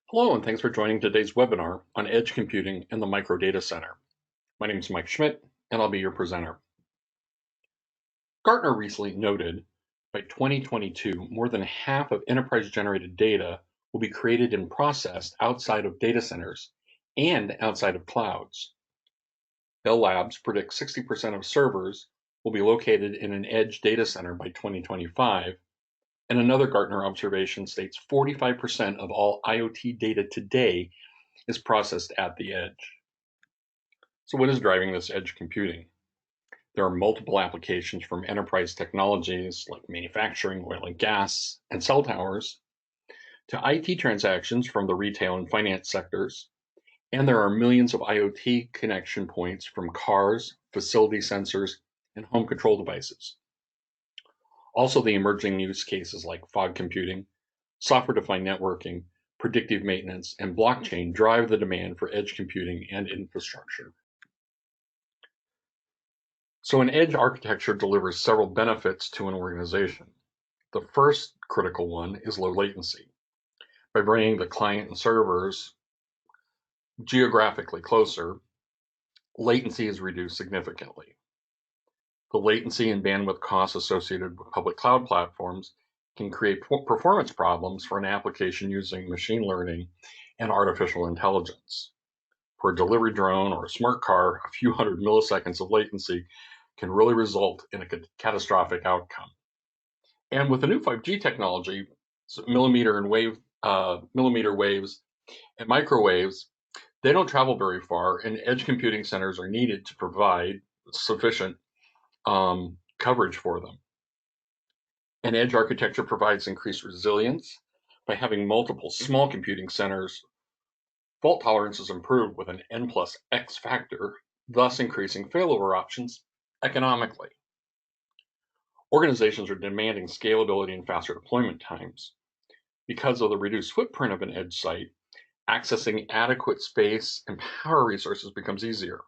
Hello, and thanks for joining today's webinar on edge computing and the micro data center. My name is Mike Schmidt, and I'll be your presenter. Gartner recently noted by 2022, more than half of enterprise-generated data will be created and processed outside of data centers and outside of clouds. Bell Labs predicts 60% of servers will be located in an edge data center by 2025, and another Gartner observation states 45% of all IoT data today is processed at the edge. So what is driving this edge computing? There are multiple applications from enterprise technologies like manufacturing, oil and gas, and cell towers, to IT transactions from the retail and finance sectors. And there are millions of IoT connection points from cars, facility sensors, and home control devices. Also, the emerging use cases like fog computing, software-defined networking, predictive maintenance, and blockchain drive the demand for edge computing and infrastructure. So an edge architecture delivers several benefits to an organization. The first critical one is low latency. By bringing the client and servers geographically closer, latency is reduced significantly. The latency and bandwidth costs associated with public cloud platforms can create performance problems for an application using machine learning and artificial intelligence. For a delivery drone or a smart car, a few hundred milliseconds of latency can really result in a catastrophic outcome. And with the new 5G technology, so millimeter waves and microwaves, they don't travel very far, and edge computing centers are needed to provide sufficient coverage for them. And edge architecture provides increased resilience by having multiple small computing centers. Fault tolerance is improved with an N plus X factor, thus increasing failover options economically. Organizations are demanding scalability and faster deployment times. Because of the reduced footprint of an edge site, accessing adequate space and power resources becomes easier.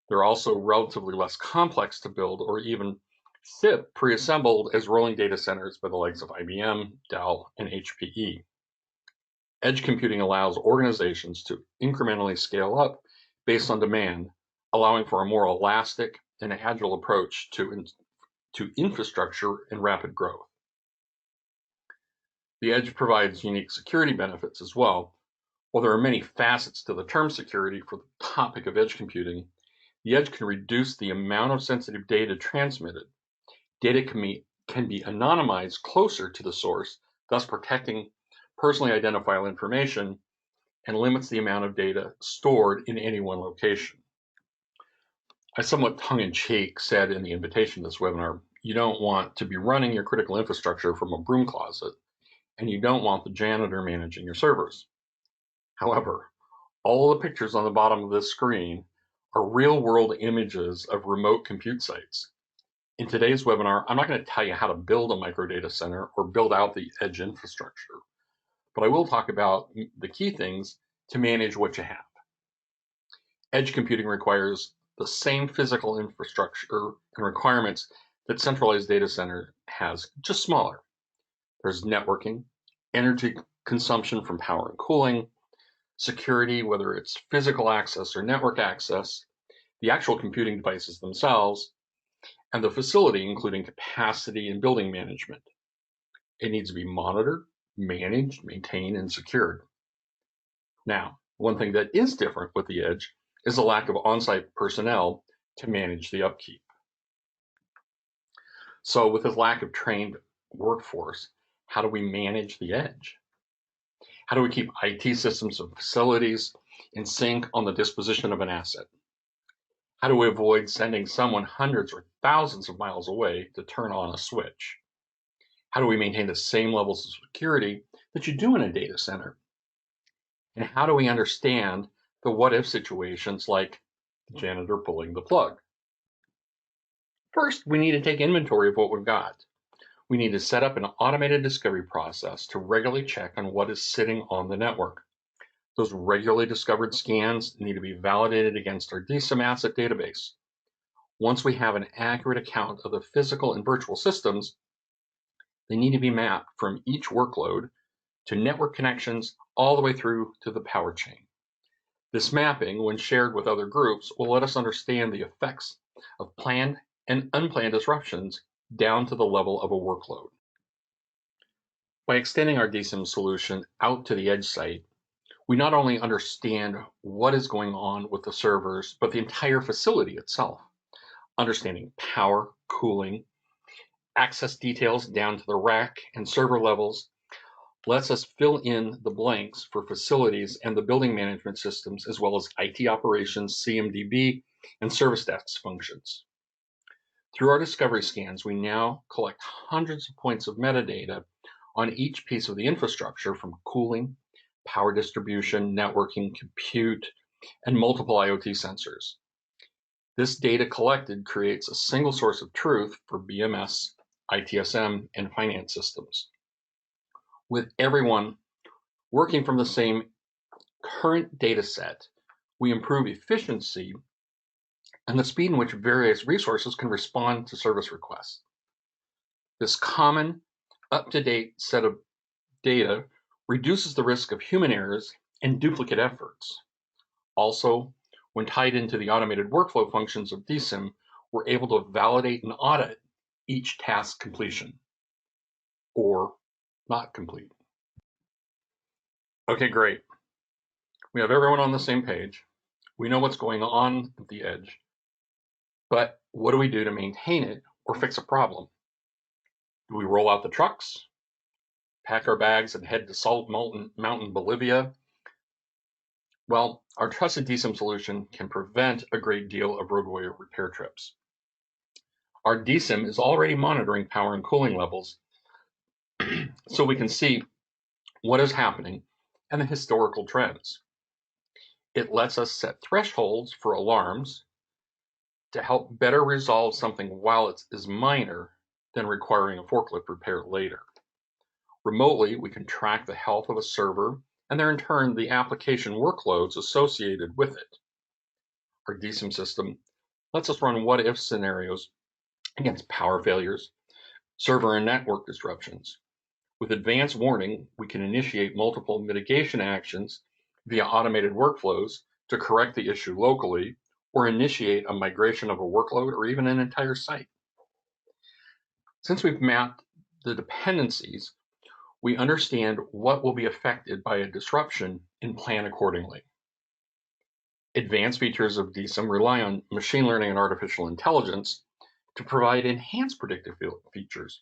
They're also relatively less complex to build or even ship pre-assembled as rolling data centers by the likes of IBM, Dell, and HPE. Edge computing allows organizations to incrementally scale up based on demand, allowing for a more elastic and agile approach to infrastructure and rapid growth. The edge provides unique security benefits as well. While there are many facets to the term security for the topic of edge computing, the edge can reduce the amount of sensitive data transmitted. Data can be anonymized closer to the source, thus protecting personally identifiable information, and limits the amount of data stored in any one location. I somewhat tongue-in-cheek said in the invitation to this webinar, you don't want to be running your critical infrastructure from a broom closet, and you don't want the janitor managing your servers. However, all the pictures on the bottom of this screen are real-world images of remote compute sites. In today's webinar, I'm not going to tell you how to build a microdata center or build out the edge infrastructure, but I will talk about the key things to manage what you have. Edge computing requires the same physical infrastructure and requirements that centralized data center has, just smaller. There's networking, energy consumption from power and cooling, security, whether it's physical access or network access, the actual computing devices themselves, and the facility, including capacity and building management. It needs to be monitored, managed, maintained, and secured. Now, one thing that is different with the edge is the lack of on-site personnel to manage the upkeep. So with this lack of trained workforce, how do we manage the edge? How do we keep IT systems and facilities in sync on the disposition of an asset? How do we avoid sending someone hundreds or thousands of miles away to turn on a switch? How do we maintain the same levels of security that you do in a data center? And how do we understand the what-if situations like the janitor pulling the plug? First, we need to take inventory of what we've got. We need to set up an automated discovery process to regularly check on what is sitting on the network. Those regularly discovered scans need to be validated against our DSIM asset database. Once we have an accurate account of the physical and virtual systems, they need to be mapped from each workload to network connections, all the way through to the power chain. This mapping, when shared with other groups, will let us understand the effects of planned and unplanned disruptions down to the level of a workload. By extending our DSIM solution out to the edge site, we not only understand what is going on with the servers, but the entire facility itself. Understanding power, cooling, access details down to the rack and server levels lets us fill in the blanks for facilities and the building management systems, as well as IT operations, CMDB, and service desk functions. Through our discovery scans, we now collect hundreds of points of metadata on each piece of the infrastructure, from cooling, power distribution, networking, compute, and multiple IoT sensors. This data collected creates a single source of truth for BMS, ITSM, and finance systems. With everyone working from the same current data set, we improve efficiency and the speed in which various resources can respond to service requests. This common, up-to-date set of data reduces the risk of human errors and duplicate efforts. Also, when tied into the automated workflow functions of DSIM, we're able to validate and audit each task completion or not complete. Okay, great. We have everyone on the same page. We know what's going on at the edge, but what do we do to maintain it or fix a problem? Do we roll out the trucks, pack our bags, and head to Salt Mountain, Bolivia? Well, our trusted DSIM solution can prevent a great deal of roadway repair trips. Our DSIM is already monitoring power and cooling levels so we can see what is happening and the historical trends. It lets us set thresholds for alarms to help better resolve something while it is minor than requiring a forklift repair later. Remotely, we can track the health of a server and then in turn the application workloads associated with it. Our DSIM system lets us run what-if scenarios against power failures, server and network disruptions. With advanced warning, we can initiate multiple mitigation actions via automated workflows to correct the issue locally or initiate a migration of a workload or even an entire site. Since we've mapped the dependencies, we understand what will be affected by a disruption and plan accordingly. Advanced features of DSIM rely on machine learning and artificial intelligence to provide enhanced predictive features,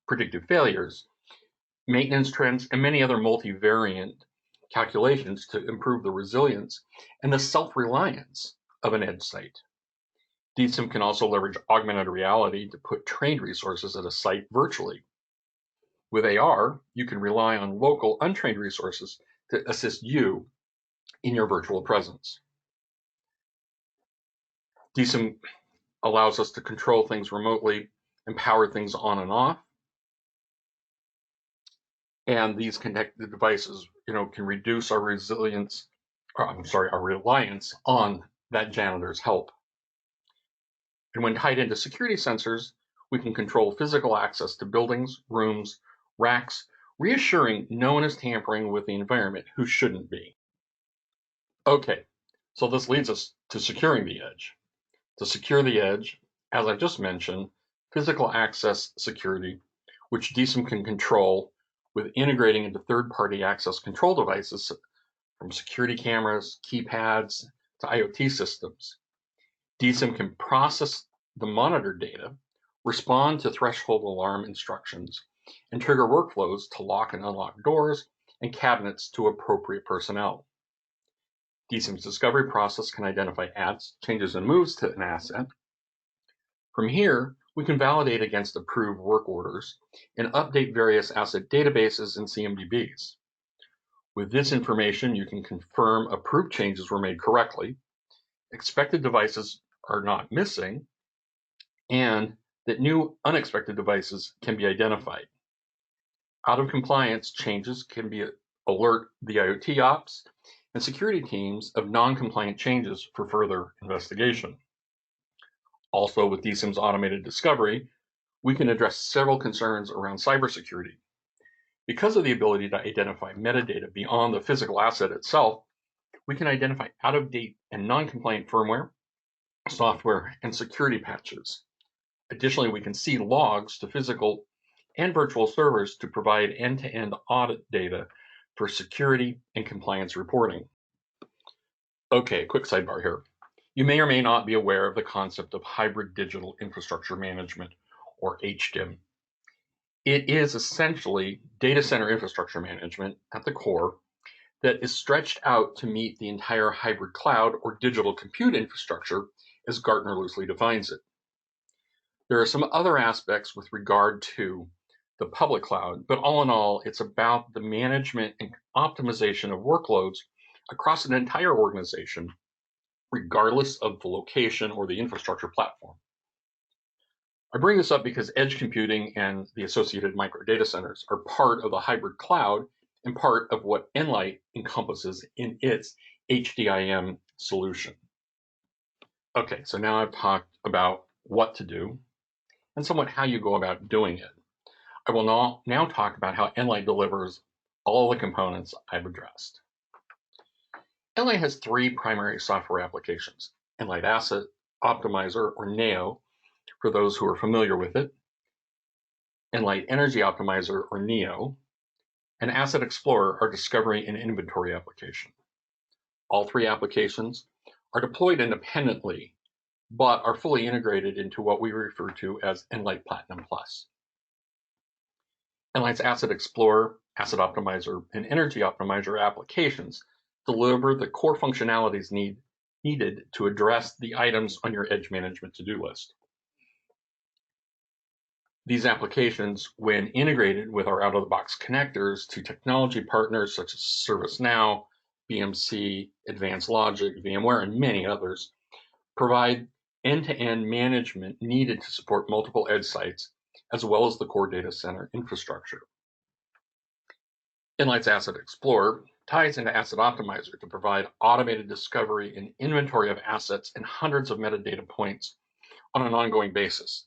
predictive failures, maintenance trends, and many other multivariant calculations to improve the resilience and the self-reliance of an edge site. DSIM can also leverage augmented reality to put trained resources at a site virtually. With AR, you can rely on local untrained resources to assist you in your virtual presence. DSIM allows us to control things remotely and power things on and off. And these connected devices, can reduce our reliance on that janitor's help. And when tied into security sensors, we can control physical access to buildings, rooms, racks, reassuring no one is tampering with the environment who shouldn't be. Okay, so this leads us to securing the edge. To secure the edge, as I just mentioned, physical access security, which DSIM can control with integrating into third-party access control devices from security cameras, keypads, to IoT systems. DSIM can process the monitored data, respond to threshold alarm instructions, and trigger workflows to lock and unlock doors and cabinets to appropriate personnel. DSIM's discovery process can identify adds, changes, and moves to an asset. From here, we can validate against approved work orders and update various asset databases and CMDBs. With this information, you can confirm approved changes were made correctly, expected devices are not missing, and that new unexpected devices can be identified. Out of compliance changes can be alert the IoT ops and security teams of non-compliant changes for further investigation. Also, with DSIM's automated discovery, we can address several concerns around cybersecurity. Because of the ability to identify metadata beyond the physical asset itself, we can identify out-of-date and non-compliant firmware, software, and security patches. Additionally, we can see logs to physical and virtual servers to provide end-to-end audit data for security and compliance reporting. Okay, quick sidebar here. You may or may not be aware of the concept of hybrid digital infrastructure management, or HDIM. It is essentially data center infrastructure management at the core that is stretched out to meet the entire hybrid cloud or digital compute infrastructure, as Gartner loosely defines it. There are some other aspects with regard to the public cloud, but all in all, it's about the management and optimization of workloads across an entire organization, regardless of the location or the infrastructure platform. I bring this up because edge computing and the associated micro data centers are part of the hybrid cloud and part of what Nlyte encompasses in its HDIM solution. Okay, so now I've talked about what to do and somewhat how you go about doing it. I will now talk about how Nlyte delivers all the components I've addressed. Nlyte has three primary software applications: Nlyte Asset Optimizer, or NAO, for those who are familiar with it, Nlyte Energy Optimizer, or NEO, and Asset Explorer, our discovery and inventory application. All three applications are deployed independently, but are fully integrated into what we refer to as Nlyte Platinum Plus. Nlyte's Asset Explorer, Asset Optimizer, and Energy Optimizer applications deliver the core functionalities needed to address the items on your edge management to-do list. These applications, when integrated with our out-of-the-box connectors to technology partners such as ServiceNow, BMC, Advanced Logic, VMware, and many others, provide end-to-end management needed to support multiple edge sites, as well as the core data center infrastructure. Nlyte's Asset Explorer ties into Asset Optimizer to provide automated discovery and inventory of assets and hundreds of metadata points on an ongoing basis.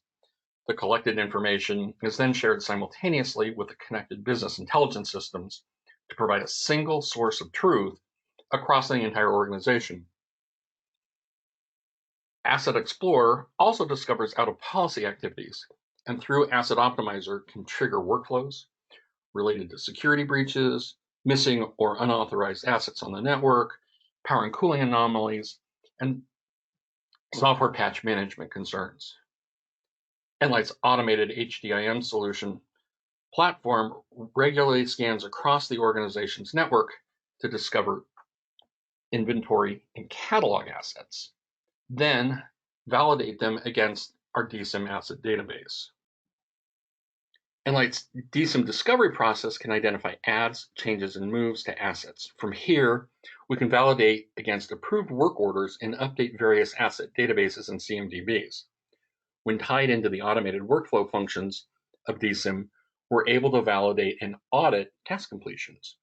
The collected information is then shared simultaneously with the connected business intelligence systems to provide a single source of truth across the entire organization. Asset Explorer also discovers out-of-policy activities, and through Asset Optimizer can trigger workflows related to security breaches, missing or unauthorized assets on the network, power and cooling anomalies, and software patch management concerns. Nlyte's automated HDIM solution platform regularly scans across the organization's network to discover inventory and catalog assets, then validate them against our DSIM asset database. Nlyte's DSIM discovery process can identify adds, changes, and moves to assets. From here, we can validate against approved work orders and update various asset databases and CMDBs. When tied into the automated workflow functions of DSIM, we're able to validate and audit task completions.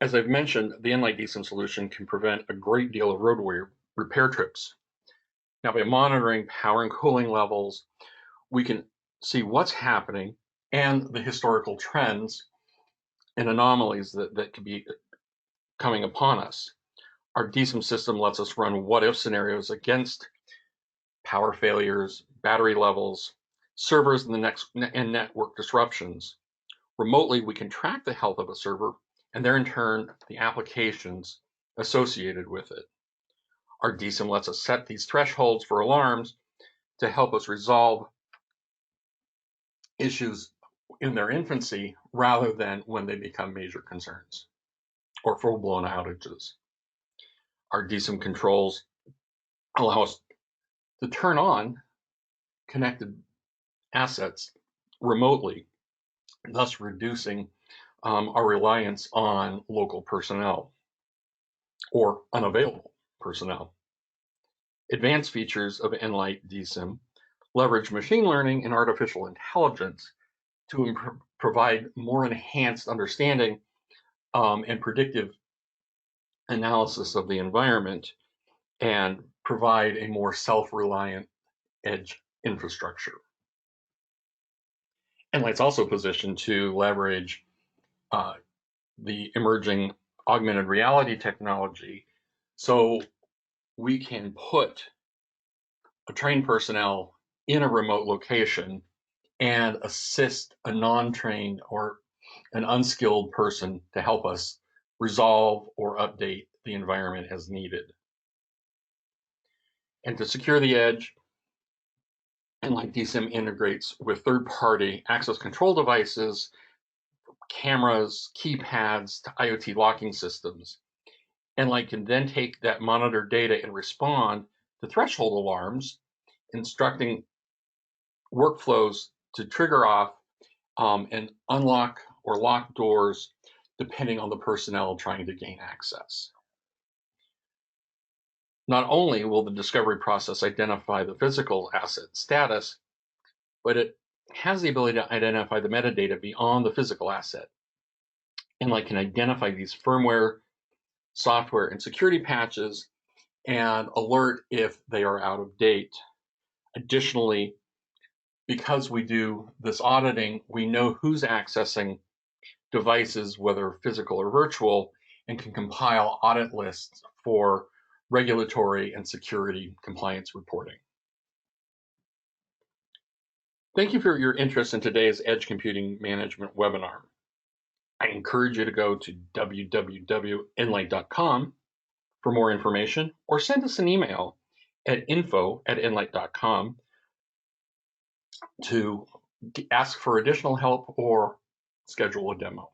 As I've mentioned, the Nlyte DSIM solution can prevent a great deal of roadway repair trips. Now, by monitoring power and cooling levels, we can see what's happening and the historical trends and anomalies that could be coming upon us. Our DSIM system lets us run what-if scenarios against power failures, battery levels, servers, and network disruptions. Remotely, we can track the health of a server and there in turn the applications associated with it. Our DSIM lets us set these thresholds for alarms to help us resolve issues in their infancy rather than when they become major concerns or full-blown outages. Our DSIM controls allow us to turn on connected assets remotely, thus reducing our reliance on local personnel or unavailable personnel. Advanced features of Nlyte DSIM leverage machine learning and artificial intelligence to provide more enhanced understanding and predictive analysis of the environment and provide a more self-reliant edge infrastructure. Nlight's also positioned to leverage the emerging augmented reality technology, so we can put a trained personnel in a remote location and assist a non-trained or an unskilled person to help us resolve or update the environment as needed. And to secure the edge, Nlight DSIM integrates with third-party access control devices, cameras, keypads, to IoT locking systems. Nlight can then take that monitored data and respond to threshold alarms, instructing workflows to trigger off and unlock or lock doors depending on the personnel trying to gain access. Not only will the discovery process identify the physical asset status, but it has the ability to identify the metadata beyond the physical asset. Nlight can identify these firmware, software, and security patches and alert if they are out of date. Additionally, because we do this auditing, we know who's accessing devices, whether physical or virtual, and can compile audit lists for regulatory and security compliance reporting. Thank you for your interest in today's Edge Computing Management webinar. I encourage you to go to www.nlight.com for more information, or send us an email at info@nlight.com to ask for additional help or schedule a demo.